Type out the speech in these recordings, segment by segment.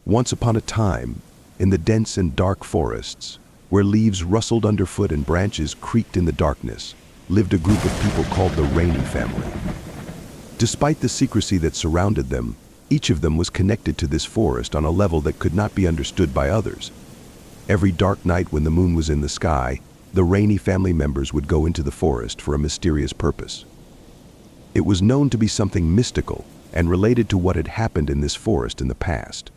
Once upon a time, in the dense and dark forests, where leaves rustled underfoot and branches creaked in the darkness, lived a group of people called the Rainey family. Despite the secrecy that surrounded them, each of them was connected to this forest on a level that could not be understood by others. Every dark night when the moon was in the sky, the Rainey family members would go into the forest for a mysterious purpose. It was known to be something mystical and related to what had happened in this forest in the past.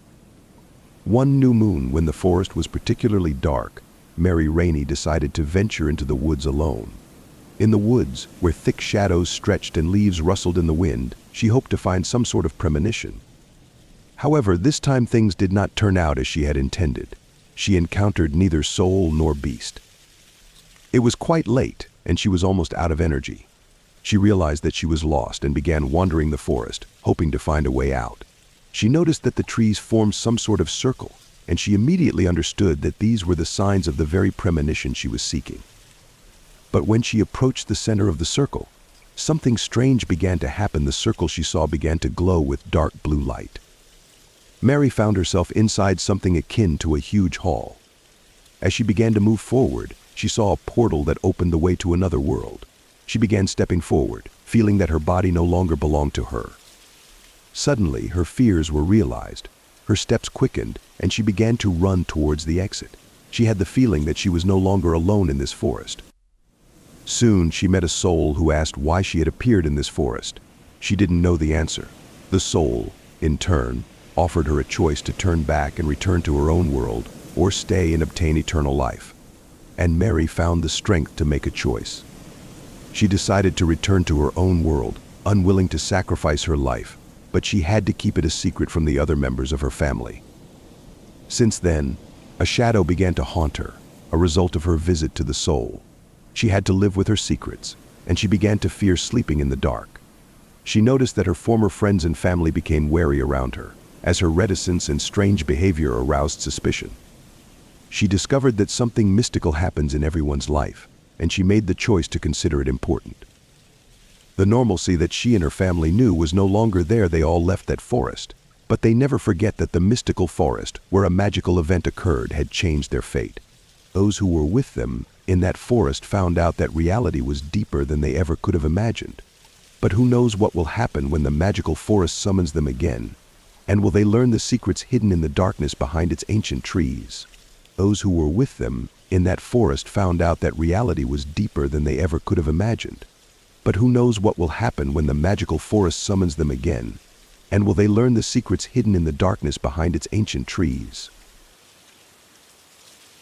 One new moon, when the forest was particularly dark, Mary Rainey decided to venture into the woods alone. In the woods, where thick shadows stretched and leaves rustled in the wind, she hoped to find some sort of premonition. However, this time things did not turn out as she had intended. She encountered neither soul nor beast. It was quite late, and she was almost out of energy. She realized that she was lost and began wandering the forest, hoping to find a way out. She noticed that the trees formed some sort of circle, and she immediately understood that these were the signs of the very premonition she was seeking. But when she approached the center of the circle, something strange began to happen. The circle she saw began to glow with dark blue light. Mary found herself inside something akin to a huge hall. As she began to move forward, she saw a portal that opened the way to another world. She began stepping forward, feeling that her body no longer belonged to her. Suddenly, her fears were realized. Her steps quickened, and she began to run towards the exit. She had the feeling that she was no longer alone in this forest. Soon, she met a soul who asked why she had appeared in this forest. She didn't know the answer. The soul, in turn, offered her a choice to turn back and return to her own world, or stay and obtain eternal life. And Mary found the strength to make a choice. She decided to return to her own world, unwilling to sacrifice her life, but she had to keep it a secret from the other members of her family. Since then, a shadow began to haunt her, a result of her visit to the soul. She had to live with her secrets, and she began to fear sleeping in the dark. She noticed that her former friends and family became wary around her, as her reticence and strange behavior aroused suspicion. She discovered that something mystical happens in everyone's life, and she made the choice to consider it important. The normalcy that she and her family knew was no longer there. They all left that forest, but they never forget that the mystical forest, where a magical event occurred, had changed their fate. Those who were with them in that forest found out that reality was deeper than they ever could have imagined. But who knows what will happen when the magical forest summons them again? And will they learn the secrets hidden in the darkness behind its ancient trees? Those who were with them in that forest found out that reality was deeper than they ever could have imagined. But who knows what will happen when the magical forest summons them again? And will they learn the secrets hidden in the darkness behind its ancient trees?